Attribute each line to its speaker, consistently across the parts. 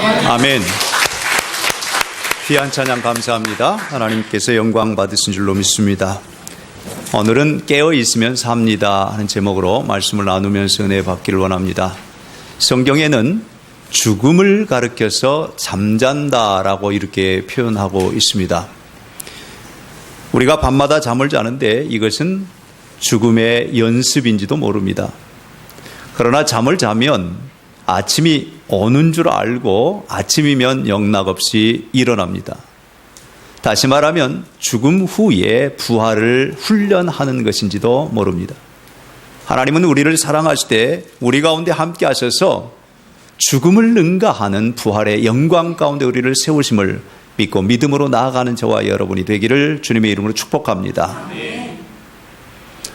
Speaker 1: 아멘. 귀한 찬양 감사합니다. 하나님께서 영광 받으신 줄로 믿습니다. 오늘은 깨어 있으면 삽니다 하는 제목으로 말씀을 나누면서 은혜 받기를 원합니다. 성경에는 죽음을 가리켜서 잠잔다라고 이렇게 표현하고 있습니다. 우리가 밤마다 잠을 자는데 이것은 죽음의 연습인지도 모릅니다. 그러나 잠을 자면 아침이 오는 줄 알고 아침이면 영락없이 일어납니다. 다시 말하면 죽음 후에 부활을 훈련하는 것인지도 모릅니다. 하나님은 우리를 사랑하실 때 우리 가운데 함께 하셔서 죽음을 능가하는 부활의 영광 가운데 우리를 세우심을 믿고 믿음으로 나아가는 저와 여러분이 되기를 주님의 이름으로 축복합니다.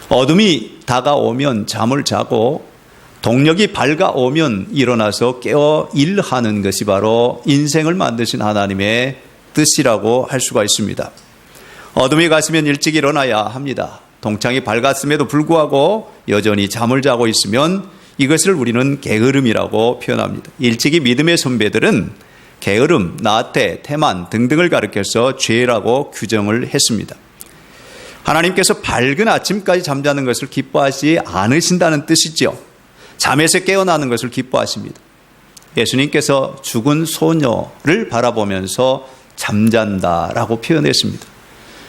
Speaker 1: 어둠이 다가오면 잠을 자고 동력이 밝아오면 일어나서 깨어 일하는 것이 바로 인생을 만드신 하나님의 뜻이라고 할 수가 있습니다. 어둠이 갔으면 일찍 일어나야 합니다. 동창이 밝았음에도 불구하고 여전히 잠을 자고 있으면 이것을 우리는 게으름이라고 표현합니다. 일찍이 믿음의 선배들은 게으름, 나태, 태만 등등을 가리켜서 죄라고 규정을 했습니다. 하나님께서 밝은 아침까지 잠자는 것을 기뻐하지 않으신다는 뜻이죠. 잠에서 깨어나는 것을 기뻐하십니다. 예수님께서 죽은 소녀를 바라보면서 잠잔다라고 표현했습니다.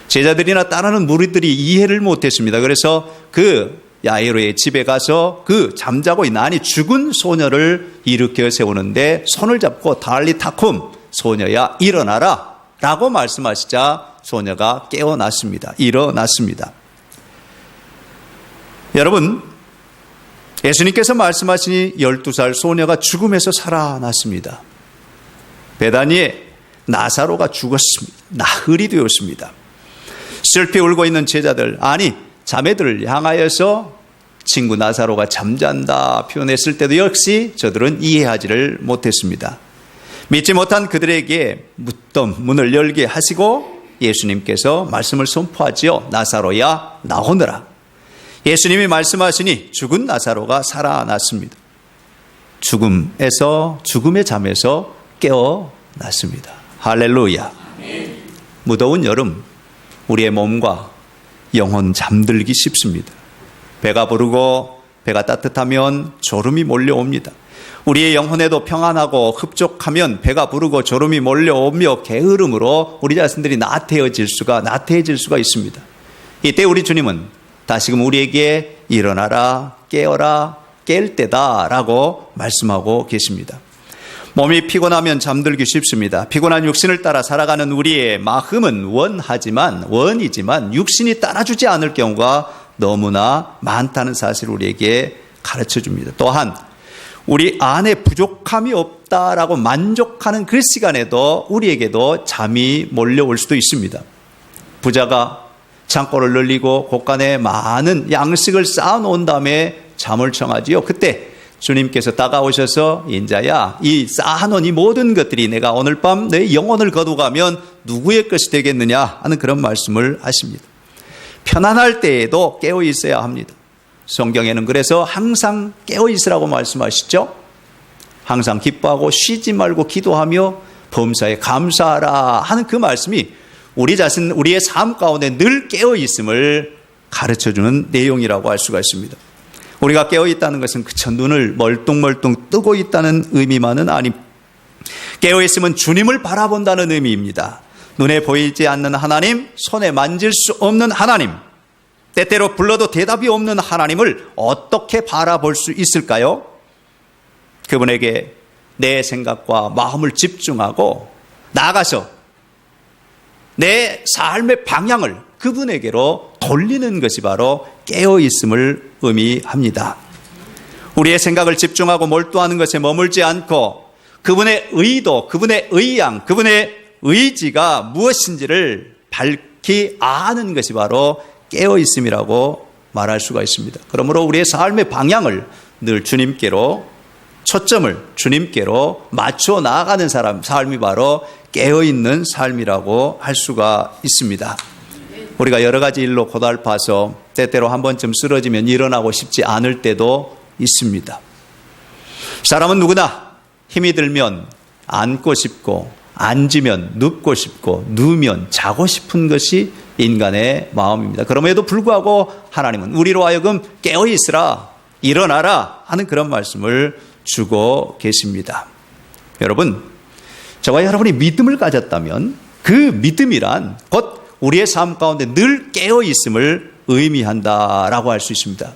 Speaker 1: 제자들이나 따르는 무리들이 이해를 못했습니다. 그래서 그 야이로의 집에 가서 그 잠자고 있는 아니 죽은 소녀를 일으켜 세우는데 손을 잡고 달리타쿰 소녀야 일어나라 라고 말씀하시자 소녀가 깨어났습니다. 일어났습니다. 여러분, 예수님께서 말씀하시니 12살 소녀가 죽음에서 살아났습니다. 베다니에 나사로가 죽었습니다. 나흘이 되었습니다. 슬피 울고 있는 제자들, 아니 자매들을 향하여서 친구 나사로가 잠잔다 표현했을 때도 역시 저들은 이해하지를 못했습니다. 믿지 못한 그들에게 묻던 문을 열게 하시고 예수님께서 말씀을 선포하지요. 나사로야 나오너라. 예수님이 말씀하시니 죽은 나사로가 살아났습니다. 죽음의 잠에서 깨어났습니다. 할렐루야. 무더운 여름 우리의 몸과 영혼 잠들기 쉽습니다. 배가 부르고 배가 따뜻하면 졸음이 몰려옵니다. 우리의 영혼에도 평안하고 흡족하면 배가 부르고 졸음이 몰려오며 게으름으로 우리 자신들이 나태해질 수가 있습니다. 이때 우리 주님은 다시금 우리에게 일어나라, 깨어라, 깰 때다 라고 말씀하고 계십니다. 몸이 피곤하면 잠들기 쉽습니다. 피곤한 육신을 따라 살아가는 우리의 마음은 원이지만 육신이 따라주지 않을 경우가 너무나 많다는 사실을 우리에게 가르쳐줍니다. 또한 우리 안에 부족함이 없다라고 만족하는 그 시간에도 우리에게도 잠이 몰려올 수도 있습니다. 부자가 창고를 늘리고 곳간에 많은 양식을 쌓아놓은 다음에 잠을 청하지요. 그때 주님께서 다가오셔서 인자야 이 쌓아놓은 이 모든 것들이 내가 오늘 밤 내 영혼을 거두가면 누구의 것이 되겠느냐 하는 그런 말씀을 하십니다. 편안할 때에도 깨어 있어야 합니다. 성경에는 그래서 항상 깨어 있으라고 말씀하시죠. 항상 기뻐하고 쉬지 말고 기도하며 범사에 감사하라 하는 그 말씀이 우리의 삶 가운데 늘 깨어 있음을 가르쳐주는 내용이라고 할 수가 있습니다. 우리가 깨어 있다는 것은 그저 눈을 멀뚱멀뚱 뜨고 있다는 의미만은 아닙니다. 깨어 있으면 주님을 바라본다는 의미입니다. 눈에 보이지 않는 하나님, 손에 만질 수 없는 하나님, 때때로 불러도 대답이 없는 하나님을 어떻게 바라볼 수 있을까요? 그분에게 내 생각과 마음을 집중하고 나아가서 내 삶의 방향을 그분에게로 돌리는 것이 바로 깨어있음을 의미합니다. 우리의 생각을 집중하고 몰두하는 것에 머물지 않고 그분의 의도, 그분의 의양, 그분의 의지가 무엇인지를 밝히 아는 것이 바로 깨어있음이라고 말할 수가 있습니다. 그러므로 우리의 삶의 방향을 늘 주님께로 초점을 주님께로 맞춰 나아가는 삶이 바로 깨어있는 삶이라고 할 수가 있습니다. 우리가 여러 가지 일로 고달파서 때때로 한 번쯤 쓰러지면 일어나고 싶지 않을 때도 있습니다. 사람은 누구나 힘이 들면 앉고 싶고, 앉으면 눕고 싶고, 누우면 자고 싶은 것이 인간의 마음입니다. 그럼에도 불구하고 하나님은 우리로 하여금 깨어 있으라, 일어나라 하는 그런 말씀을 주고 계십니다. 여러분, 저와 여러분이 믿음을 가졌다면 그 믿음이란 곧 우리의 삶 가운데 늘 깨어 있음을 의미한다라고 할 수 있습니다.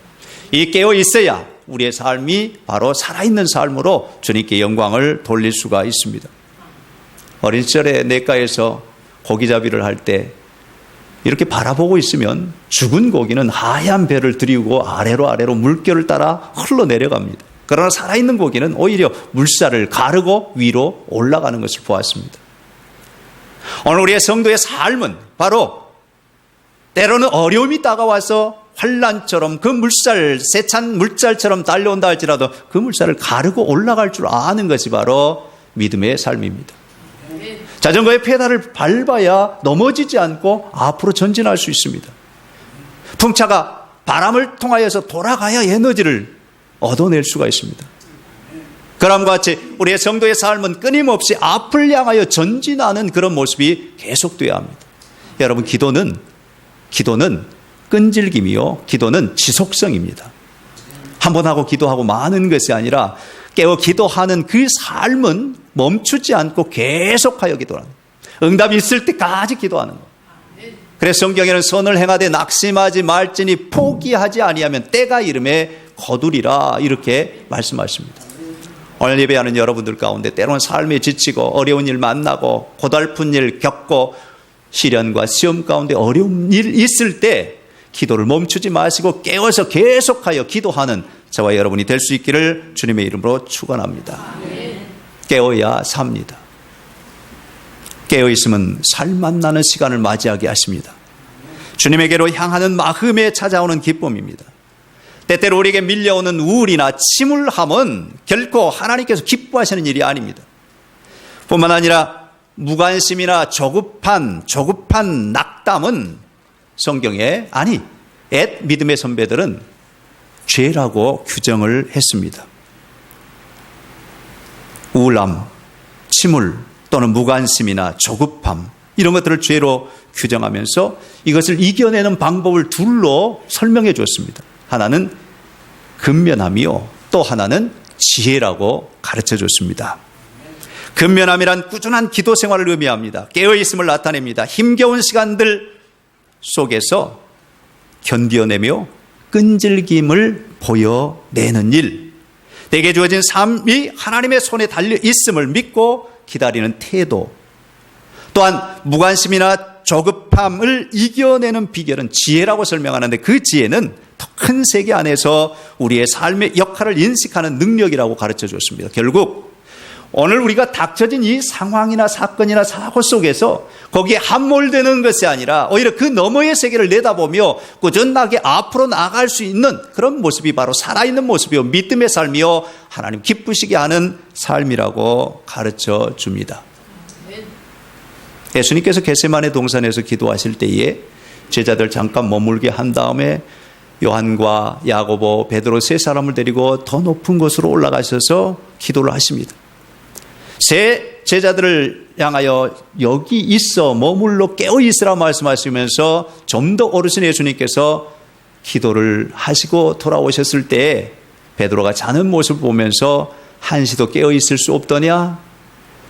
Speaker 1: 이 깨어 있어야 우리의 삶이 바로 살아있는 삶으로 주님께 영광을 돌릴 수가 있습니다. 어린 시절에 냇가에서 고기잡이를 할 때 이렇게 바라보고 있으면 죽은 고기는 하얀 배를 들이고 아래로 물결을 따라 흘러내려갑니다. 그러나 살아있는 고기는 오히려 물살을 가르고 위로 올라가는 것을 보았습니다. 오늘 우리의 성도의 삶은 바로 때로는 어려움이 다가와서 환란처럼 그 물살, 세찬 물살처럼 달려온다 할지라도 그 물살을 가르고 올라갈 줄 아는 것이 바로 믿음의 삶입니다. 자전거의 페달을 밟아야 넘어지지 않고 앞으로 전진할 수 있습니다. 풍차가 바람을 통하여서 돌아가야 에너지를 얻어낼 수가 있습니다. 그럼과 같이 우리의 성도의 삶은 끊임없이 앞을 향하여 전진하는 그런 모습이 계속돼야 합니다. 여러분, 기도는 끈질김이요, 기도는 지속성입니다. 한 번 하고 기도하고 마는 것이 아니라 깨어 기도하는 그 삶은 멈추지 않고 계속하여 기도하는, 응답이 있을 때까지 기도하는 것. 그래서 성경에는 선을 행하되 낙심하지 말지니 포기하지 아니하면 때가 이름에 거두리라 이렇게 말씀하십니다. 오늘 예배하는 여러분들 가운데 때로는 삶에 지치고 어려운 일 만나고 고달픈 일 겪고 시련과 시험 가운데 어려운 일 있을 때 기도를 멈추지 마시고 깨어서 계속하여 기도하는 저와 여러분이 될 수 있기를 주님의 이름으로 축원합니다. 깨어야 삽니다. 깨어있으면 살 만나는 시간을 맞이하게 하십니다. 주님에게로 향하는 마음에 찾아오는 기쁨입니다. 때때로 우리에게 밀려오는 우울이나 침울함은 결코 하나님께서 기뻐하시는 일이 아닙니다. 뿐만 아니라 무관심이나 조급한 낙담은 성경에, 아니 옛 믿음의 선배들은 죄라고 규정을 했습니다. 우울함, 침울 또는 무관심이나 조급함, 이런 것들을 죄로 규정하면서 이것을 이겨내는 방법을 둘로 설명해 주었습니다. 하나는 근면함이요, 또 하나는 지혜라고 가르쳐 줬습니다. 근면함이란 꾸준한 기도 생활을 의미합니다. 깨어있음을 나타냅니다. 힘겨운 시간들 속에서 견뎌내며 끈질김을 보여내는 일, 내게 주어진 삶이 하나님의 손에 달려 있음을 믿고 기다리는 태도, 또한 무관심이나 조급함을 이겨내는 비결은 지혜라고 설명하는데 그 지혜는 더 큰 세계 안에서 우리의 삶의 역할을 인식하는 능력이라고 가르쳐 줬습니다. 결국 오늘 우리가 닥쳐진 이 상황이나 사건이나 사고 속에서 거기에 함몰되는 것이 아니라 오히려 그 너머의 세계를 내다보며 꾸준하게 앞으로 나아갈 수 있는 그런 모습이 바로 살아있는 모습이요, 믿음의 삶이요, 하나님 기쁘시게 하는 삶이라고 가르쳐 줍니다. 예수님께서 겟세마네 동산에서 기도하실 때에 제자들 잠깐 머물게 한 다음에 요한과 야고보, 베드로 세 사람을 데리고 더 높은 곳으로 올라가셔서 기도를 하십니다. 세 제자들을 향하여 여기 있어 머물러 깨어 있으라 말씀하시면서 좀 더 오르신 예수님께서 기도를 하시고 돌아오셨을 때 베드로가 자는 모습을 보면서 한시도 깨어 있을 수 없더냐,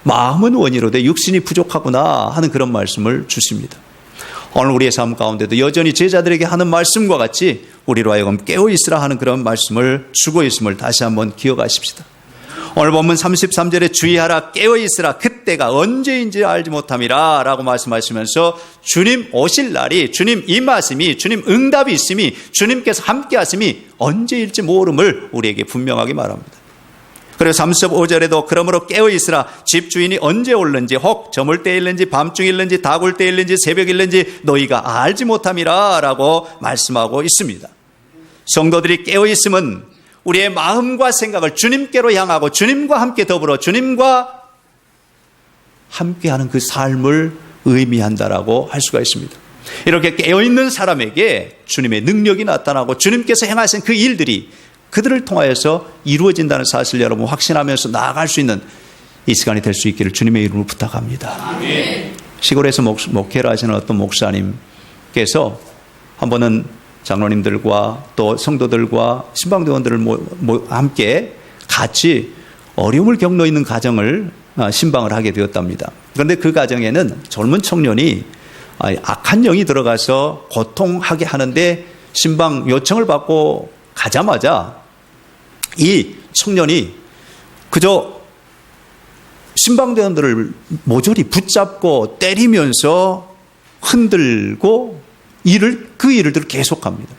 Speaker 1: 마음은 원이로되 육신이 부족하구나 하는 그런 말씀을 주십니다. 오늘 우리의 삶 가운데도 여전히 제자들에게 하는 말씀과 같이 우리로 하여금 깨어 있으라 하는 그런 말씀을 주고 있음을 다시 한번 기억하십시다. 오늘 본문 33절에 주의하라, 깨어 있으라, 그때가 언제인지 알지 못함이라 라고 말씀하시면서 주님 오실 날이, 주님 임하심이, 주님 응답이 있음이, 주님께서 함께 하심이 언제일지 모름을 우리에게 분명하게 말합니다. 그리고 35절에도 그러므로 깨어 있으라, 집주인이 언제 올는지, 혹 저물 때일는지 밤중일는지 다굴 때일는지 새벽일는지 너희가 알지 못함이라 라고 말씀하고 있습니다. 성도들이 깨어 있음은 우리의 마음과 생각을 주님께로 향하고 주님과 함께 더불어 주님과 함께하는 그 삶을 의미한다라고 할 수가 있습니다. 이렇게 깨어있는 사람에게 주님의 능력이 나타나고 주님께서 행하신 그 일들이 그들을 통하여서 이루어진다는 사실을 여러분 확신하면서 나아갈 수 있는 이 시간이 될 수 있기를 주님의 이름으로 부탁합니다. 아멘. 시골에서 목회를 하시는 어떤 목사님께서 한 번은 장로님들과 또 성도들과 신방대원들을 함께 같이 어려움을 겪고 있는 가정을 신방을 하게 되었답니다. 그런데 그 가정에는 젊은 청년이 악한 영이 들어가서 고통하게 하는데 신방 요청을 받고 가자마자 이 청년이 그저 신방대원들을 모조리 붙잡고 때리면서 흔들고 그 일을 계속합니다.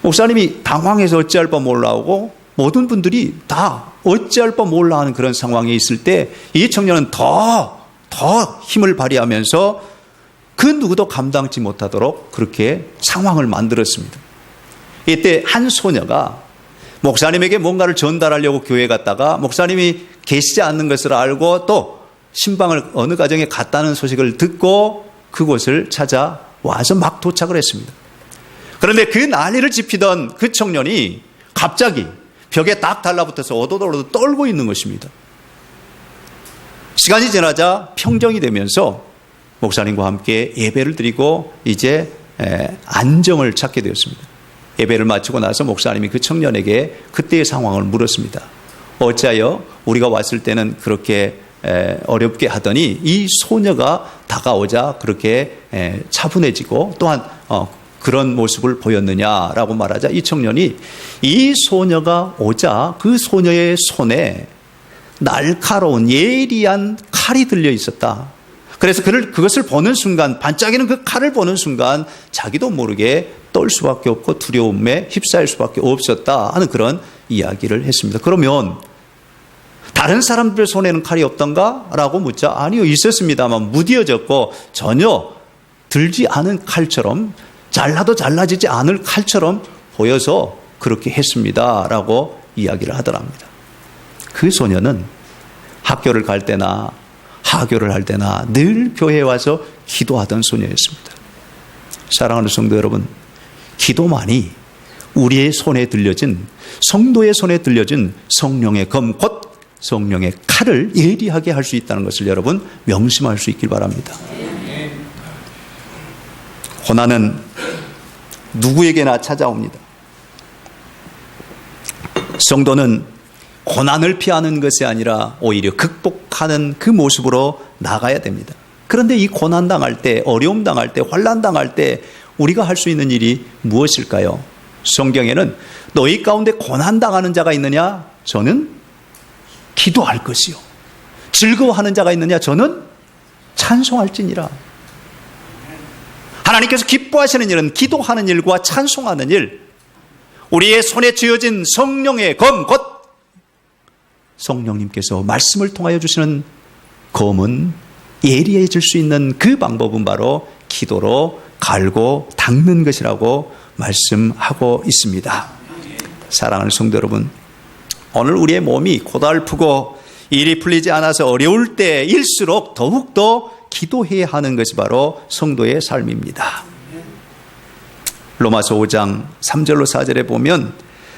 Speaker 1: 목사님이 당황해서 어찌할 바 몰라하고 모든 분들이 다 어찌할 바 몰라 하는 그런 상황에 있을 때 이 청년은 더 힘을 발휘하면서 그 누구도 감당치 못하도록 그렇게 상황을 만들었습니다. 이때 한 소녀가 목사님에게 뭔가를 전달하려고 교회에 갔다가 목사님이 계시지 않는 것을 알고 또 신방을 어느 가정에 갔다는 소식을 듣고 그곳을 찾아와서 막 도착을 했습니다. 그런데 그 난리를 지피던 그 청년이 갑자기 벽에 딱 달라붙어서 오도도도 떨고 있는 것입니다. 시간이 지나자 평정이 되면서 목사님과 함께 예배를 드리고 이제 안정을 찾게 되었습니다. 예배를 마치고 나서 목사님이 그 청년에게 그때의 상황을 물었습니다. 어찌하여 우리가 왔을 때는 그렇게 어렵게 하더니 이 소녀가 다가오자 그렇게 차분해지고 또한 그런 모습을 보였느냐라고 말하자 이 청년이 이 소녀가 오자 그 소녀의 손에 날카로운 예리한 칼이 들려 있었다. 그래서 그것을 보는 순간, 반짝이는 그 칼을 보는 순간 자기도 모르게 떨 수밖에 없고 두려움에 휩싸일 수밖에 없었다 하는 그런 이야기를 했습니다. 그러면 다른 사람들 손에는 칼이 없던가? 라고 묻자 아니요, 있었습니다만 무뎌졌고 전혀 들지 않은 칼처럼, 잘라도 잘라지지 않을 칼처럼 보여서 그렇게 했습니다 라고 이야기를 하더랍니다. 그 소녀는 학교를 갈 때나 하교를 할 때나 늘 교회에 와서 기도하던 소녀였습니다. 사랑하는 성도 여러분, 기도만이 우리의 손에 들려진, 성도의 손에 들려진 성령의 검, 곧 성령의 칼을 예리하게 할 수 있다는 것을 여러분 명심할 수 있길 바랍니다. 고난은 누구에게나 찾아옵니다. 성도는 고난을 피하는 것이 아니라 오히려 극복하는 그 모습으로 나가야 됩니다. 그런데 이 고난 당할 때, 어려움 당할 때, 환난 당할 때 우리가 할 수 있는 일이 무엇일까요? 성경에는 너희 가운데 고난 당하는 자가 있느냐? 저는 기도할 것이요. 즐거워하는 자가 있느냐? 저는 찬송할지니라. 하나님께서 기뻐하시는 일은 기도하는 일과 찬송하는 일, 우리의 손에 쥐어진 성령의 검, 곧 성령님께서 말씀을 통하여 주시는 검은 예리해질 수 있는 그 방법은 바로 기도로 갈고 닦는 것이라고 말씀하고 있습니다. 사랑하는 성도 여러분, 오늘 우리의 몸이 고달프고 일이 풀리지 않아서 어려울 때일수록 더욱더 기도해야 하는 것이 바로 성도의 삶입니다. 로마서 5장 3절로 4절에 보면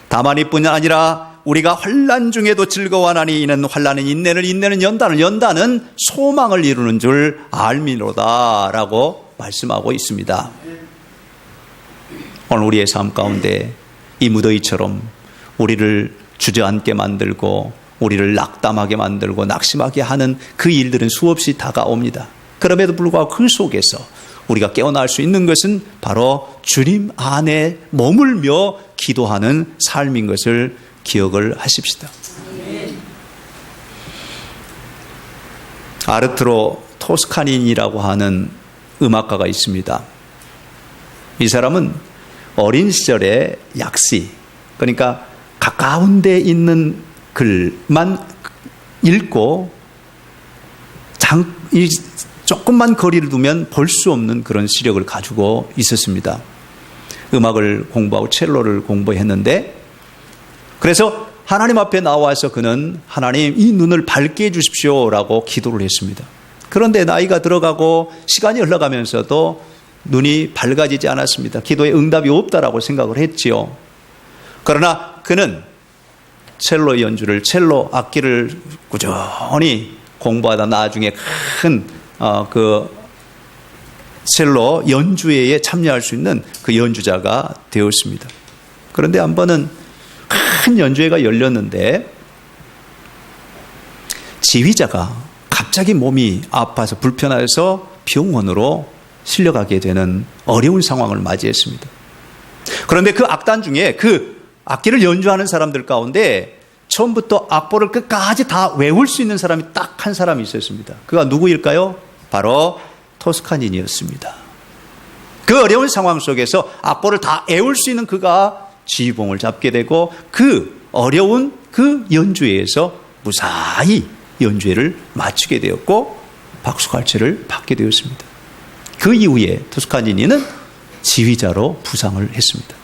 Speaker 1: 다만 이뿐이 아니라 우리가 환난 중에도 즐거워하나니 이는 환난은 인내를, 인내는 연단을, 연단은 소망을 이루는 줄 알미로다 라고 말씀하고 있습니다. 오늘 우리의 삶 가운데 이 무더위처럼 우리를 주저앉게 만들고 우리를 낙담하게 만들고 낙심하게 하는 그 일들은 수없이 다가옵니다. 그럼에도 불구하고 그 속에서 우리가 깨어날 수 있는 것은 바로 주님 안에 머물며 기도하는 삶인 것을 기억을 하십시다. 아르투로 토스카닌이라고 하는 음악가가 있습니다. 이 사람은 어린 시절에 약시, 그러니까 가까운 데 있는 글만 읽고 조금만 거리를 두면 볼 수 없는 그런 시력을 가지고 있었습니다. 음악을 공부하고 첼로를 공부했는데, 그래서 하나님 앞에 나와서 그는 하나님 이 눈을 밝게 해주십시오 라고 기도를 했습니다. 그런데 나이가 들어가고 시간이 흘러가면서도 눈이 밝아지지 않았습니다. 기도에 응답이 없다라고 생각을 했지요. 그러나 그는 첼로 연주를, 첼로 악기를 꾸준히 공부하다 나중에 큰 첼로 연주회에 참여할 수 있는 그 연주자가 되었습니다. 그런데 한 번은 큰 연주회가 열렸는데 지휘자가 갑자기 몸이 아파서 불편해서 병원으로 실려가게 되는 어려운 상황을 맞이했습니다. 그런데 그 악단 중에 그 악기를 연주하는 사람들 가운데 처음부터 악보를 끝까지 다 외울 수 있는 사람이 딱 한 사람이 있었습니다. 그가 누구일까요? 바로 토스카니니였습니다. 그 어려운 상황 속에서 악보를 다 외울 수 있는 그가 지휘봉을 잡게 되고 그 어려운 그 연주회에서 무사히 연주회를 마치게 되었고 박수갈채를 받게 되었습니다. 그 이후에 토스카니니는 지휘자로 부상을 했습니다.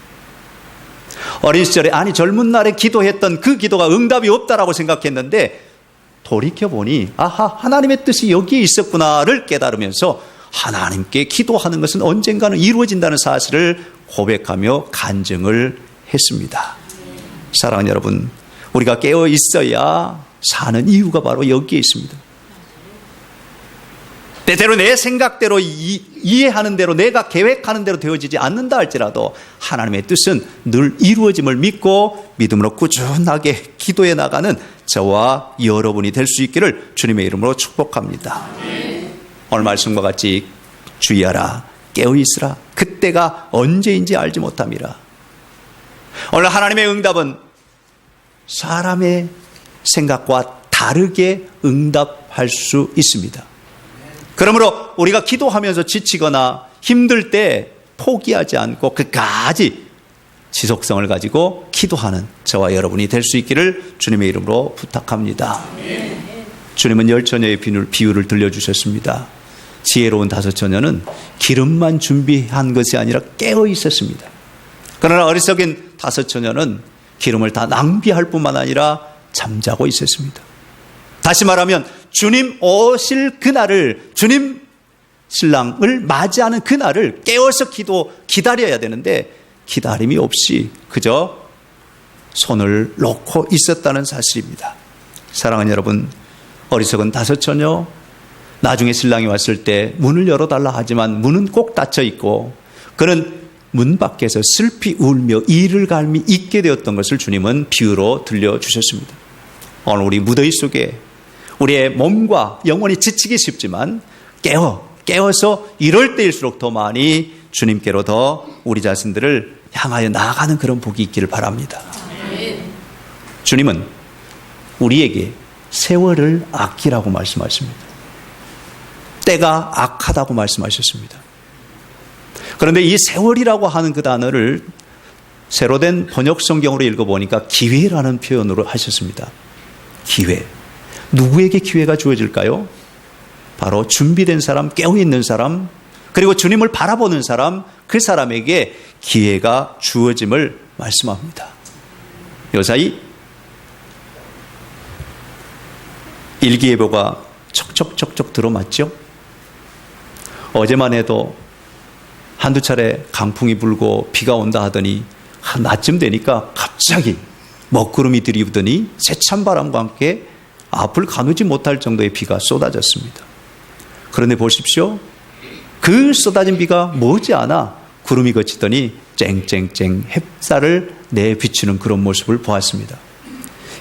Speaker 1: 어린 시절에 젊은 날에 기도했던 그 기도가 응답이 없다라고 생각했는데 돌이켜보니 하나님의 뜻이 여기에 있었구나를 깨달으면서 하나님께 기도하는 것은 언젠가는 이루어진다는 사실을 고백하며 간증을 했습니다. 사랑하는 여러분, 우리가 깨어 있어야 사는 이유가 바로 여기에 있습니다. 때때로 내 생각대로 이해하는 대로 내가 계획하는 대로 되어지지 않는다 할지라도 하나님의 뜻은 늘 이루어짐을 믿고 믿음으로 꾸준하게 기도해 나가는 저와 여러분이 될 수 있기를 주님의 이름으로 축복합니다. 오늘 말씀과 같이 주의하라, 깨어있으라, 그때가 언제인지 알지 못함이라. 오늘 하나님의 응답은 사람의 생각과 다르게 응답할 수 있습니다. 그러므로 우리가 기도하면서 지치거나 힘들 때 포기하지 않고 끝까지 지속성을 가지고 기도하는 저와 여러분이 될 수 있기를 주님의 이름으로 부탁합니다. 주님은 10처녀의 비유를 들려주셨습니다. 지혜로운 5처녀는 기름만 준비한 것이 아니라 깨어 있었습니다. 그러나 어리석인 5처녀는 기름을 다 낭비할 뿐만 아니라 잠자고 있었습니다. 다시 말하면 주님 오실 그날을, 주님 신랑을 맞이하는 그날을 깨어서 기다려야 되는데 기다림이 없이 그저 손을 놓고 있었다는 사실입니다. 사랑하는 여러분, 어리석은 5처녀, 나중에 신랑이 왔을 때 문을 열어달라 하지만 문은 꼭 닫혀 있고 그는 문 밖에서 슬피 울며 이를 갈미 있게 되었던 것을 주님은 비유로 들려주셨습니다. 오늘 우리 무더위 속에 우리의 몸과 영혼이 지치기 쉽지만 깨어서 이럴 때일수록 더 많이 주님께로 더 우리 자신들을 향하여 나아가는 그런 복이 있기를 바랍니다. 주님은 우리에게 세월을 아끼라고 말씀하십니다. 때가 악하다고 말씀하셨습니다. 그런데 이 세월이라고 하는 그 단어를 새로 된 번역 성경으로 읽어보니까 기회라는 표현으로 하셨습니다. 기회. 누구에게 기회가 주어질까요? 바로 준비된 사람, 깨어있는 사람, 그리고 주님을 바라보는 사람, 그 사람에게 기회가 주어짐을 말씀합니다. 요사이 일기예보가 척척척척 들어맞죠? 어제만 해도 한두 차례 강풍이 불고 비가 온다 하더니 한 낮쯤 되니까 갑자기 먹구름이 들이우더니 세찬 바람과 함께 앞을 가누지 못할 정도의 비가 쏟아졌습니다. 그런데 보십시오. 그 쏟아진 비가 머지않아 구름이 거치더니 쨍쨍쨍 햇살을 내비추는 그런 모습을 보았습니다.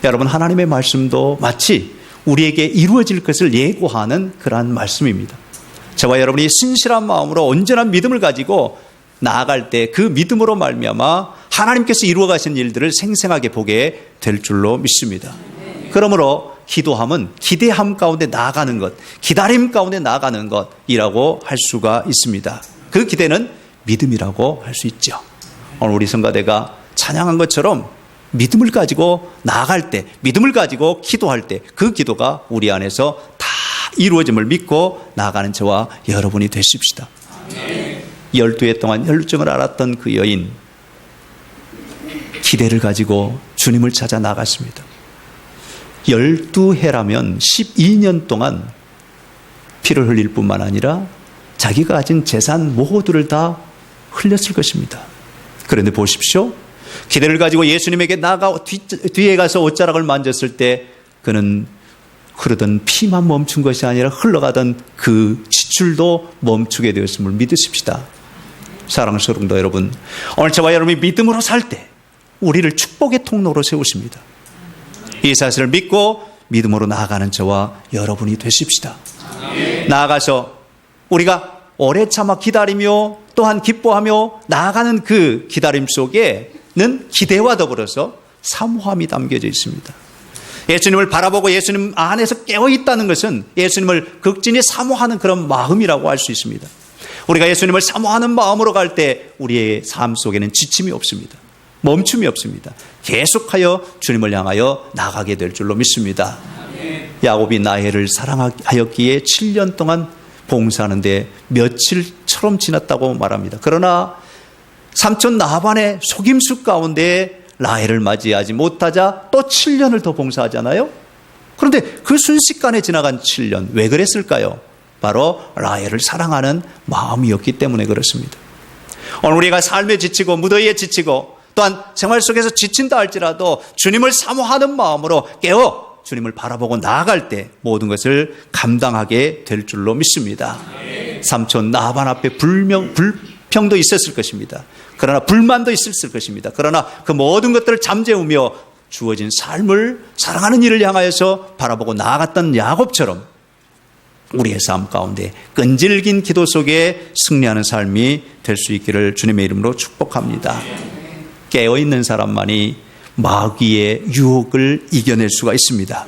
Speaker 1: 여러분, 하나님의 말씀도 마치 우리에게 이루어질 것을 예고하는 그러한 말씀입니다. 저와 여러분이 신실한 마음으로 온전한 믿음을 가지고 나아갈 때 그 믿음으로 말미암아 하나님께서 이루어 가신 일들을 생생하게 보게 될 줄로 믿습니다. 그러므로 기도함은 기대함 가운데 나아가는 것, 기다림 가운데 나아가는 것이라고 할 수가 있습니다. 그 기대는 믿음이라고 할 수 있죠. 오늘 우리 성가대가 찬양한 것처럼 믿음을 가지고 나아갈 때, 믿음을 가지고 기도할 때 그 기도가 우리 안에서 다 이루어짐을 믿고 나아가는 저와 여러분이 되십시다. 12해 동안 혈루증을 앓았던 그 여인, 기대를 가지고 주님을 찾아 나갔습니다. 12해라면 12년 동안 피를 흘릴 뿐만 아니라 자기가 가진 재산 모두를 다 흘렸을 것입니다. 그런데 보십시오. 기대를 가지고 예수님에게 나아가 뒤에 가서 옷자락을 만졌을 때 그는 흐르던 피만 멈춘 것이 아니라 흘러가던 그 지출도 멈추게 되었음을 믿으십시다. 사랑하는 성도 여러분, 오늘 저와 여러분이 믿음으로 살 때 우리를 축복의 통로로 세우십니다. 이 사실을 믿고 믿음으로 나아가는 저와 여러분이 되십시다. 나아가서 우리가 오래 참아 기다리며 또한 기뻐하며 나아가는 그 기다림 속에는 기대와 더불어서 사모함이 담겨져 있습니다. 예수님을 바라보고 예수님 안에서 깨어있다는 것은 예수님을 극진히 사모하는 그런 마음이라고 할 수 있습니다. 우리가 예수님을 사모하는 마음으로 갈 때 우리의 삶 속에는 지침이 없습니다. 멈춤이 없습니다. 계속하여 주님을 향하여 나가게 될 줄로 믿습니다. 야곱이 라헬을 사랑하였기에 7년 동안 봉사하는데 며칠처럼 지났다고 말합니다. 그러나 삼촌 라반의 속임수 가운데 라헬을 맞이하지 못하자 또 7년을 더 봉사하잖아요. 그런데 그 순식간에 지나간 7년 왜 그랬을까요? 바로 라헬을 사랑하는 마음이었기 때문에 그렇습니다. 오늘 우리가 삶에 지치고 무더위에 지치고 또한 생활 속에서 지친다 할지라도 주님을 사모하는 마음으로 깨어 주님을 바라보고 나아갈 때 모든 것을 감당하게 될 줄로 믿습니다. 삼촌 라반 앞에 불평도 있었을 것입니다. 그러나 불만도 있었을 것입니다. 그러나 그 모든 것들을 잠재우며 주어진 삶을 사랑하는 이를 향하여서 바라보고 나아갔던 야곱처럼 우리의 삶 가운데 끈질긴 기도 속에 승리하는 삶이 될 수 있기를 주님의 이름으로 축복합니다. 깨어있는 사람만이 마귀의 유혹을 이겨낼 수가 있습니다.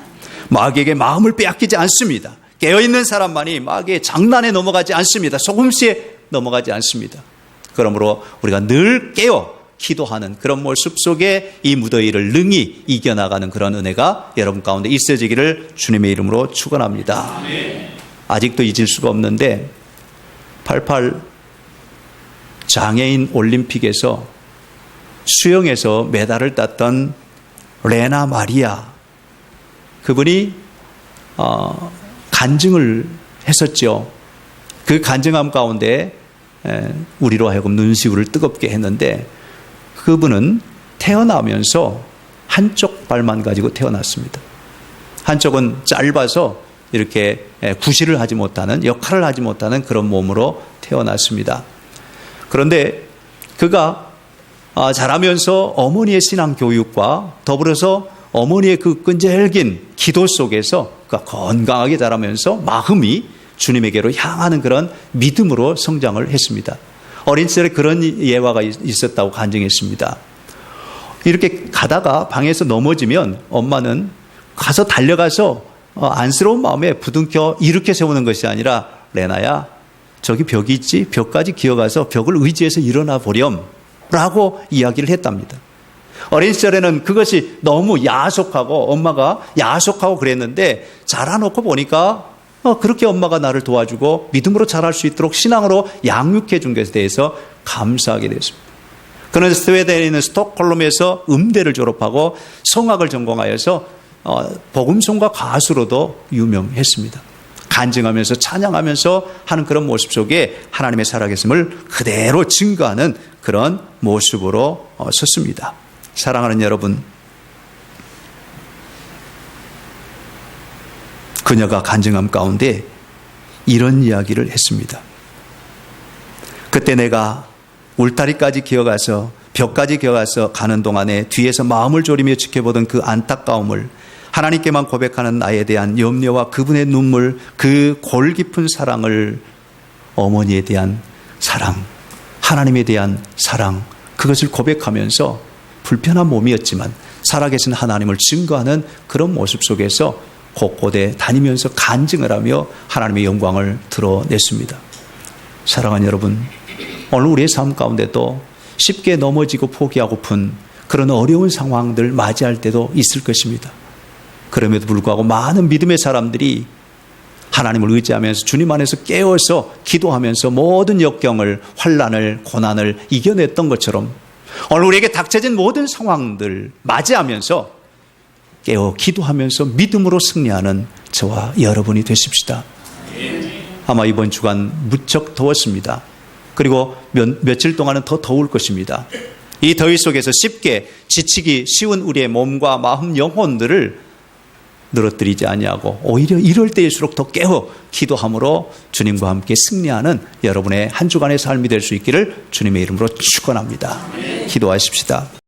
Speaker 1: 마귀에게 마음을 빼앗기지 않습니다. 깨어있는 사람만이 마귀의 장난에 넘어가지 않습니다. 속임수에 넘어가지 않습니다. 그러므로 우리가 늘 깨어 기도하는 그런 모습 속에 이 무더위를 능히 이겨나가는 그런 은혜가 여러분 가운데 있어지기를 주님의 이름으로 축원합니다. 아직도 잊을 수가 없는데 88 장애인 올림픽에서 수영에서 메달을 땄던 레나 마리아, 그분이 간증을 했었죠. 그 간증함 가운데 우리로 하여금 눈시울을 뜨겁게 했는데 그분은 태어나면서 한쪽 발만 가지고 태어났습니다. 한쪽은 짧아서 이렇게 구실을 하지 못하는, 역할을 하지 못하는 그런 몸으로 태어났습니다. 그런데 그가 자라면서 어머니의 신앙 교육과 더불어서 어머니의 그 끈질긴 기도 속에서 그가 건강하게 자라면서 마음이 주님에게로 향하는 그런 믿음으로 성장을 했습니다. 어린 시절에 그런 예화가 있었다고 간증했습니다. 이렇게 가다가 방에서 넘어지면 엄마는 가서 달려가서 안쓰러운 마음에 부둥켜 일으켜 세우는 것이 아니라 레나야 저기 벽이 있지? 벽까지 기어가서 벽을 의지해서 일어나 보렴 라고 이야기를 했답니다. 어린 시절에는 그것이 너무 야속하고 엄마가 야속하고 그랬는데 자라놓고 보니까 그렇게 엄마가 나를 도와주고 믿음으로 자랄 수 있도록 신앙으로 양육해 준 것에 대해서 감사하게 됐습니다. 그는 스웨덴에 있는 스톡홀름에서 음대를 졸업하고 성악을 전공하여서 복음송가 가수로도 유명했습니다. 간증하면서 찬양하면서 하는 그런 모습 속에 하나님의 살아계심을 그대로 증거하는 그런 모습으로 섰습니다. 사랑하는 여러분, 그녀가 간증함 가운데 이런 이야기를 했습니다. 그때 내가 울타리까지 기어가서 벽까지 기어가서 가는 동안에 뒤에서 마음을 졸이며 지켜보던 그 안타까움을 하나님께만 고백하는 나에 대한 염려와 그분의 눈물, 그 골 깊은 사랑을 어머니에 대한 사랑, 하나님에 대한 사랑, 그것을 고백하면서 불편한 몸이었지만 살아계신 하나님을 증거하는 그런 모습 속에서 곳곳에 다니면서 간증을 하며 하나님의 영광을 드러냈습니다. 사랑하는 여러분, 오늘 우리의 삶 가운데도 쉽게 넘어지고 포기하고픈 그런 어려운 상황들 맞이할 때도 있을 것입니다. 그럼에도 불구하고 많은 믿음의 사람들이 하나님을 의지하면서 주님 안에서 깨어서 기도하면서 모든 역경을, 환난을, 고난을 이겨냈던 것처럼 오늘 우리에게 닥쳐진 모든 상황들 맞이하면서 깨어 기도하면서 믿음으로 승리하는 저와 여러분이 되십시다. 아마 이번 주간 무척 더웠습니다. 그리고 며칠 동안은 더 더울 것입니다. 이 더위 속에서 쉽게 지치기 쉬운 우리의 몸과 마음, 영혼들을 늘어뜨리지 아니하고 오히려 이럴 때일수록 더 깨어 기도함으로 주님과 함께 승리하는 여러분의 한 주간의 삶이 될 수 있기를 주님의 이름으로 축원합니다. 기도하십시다.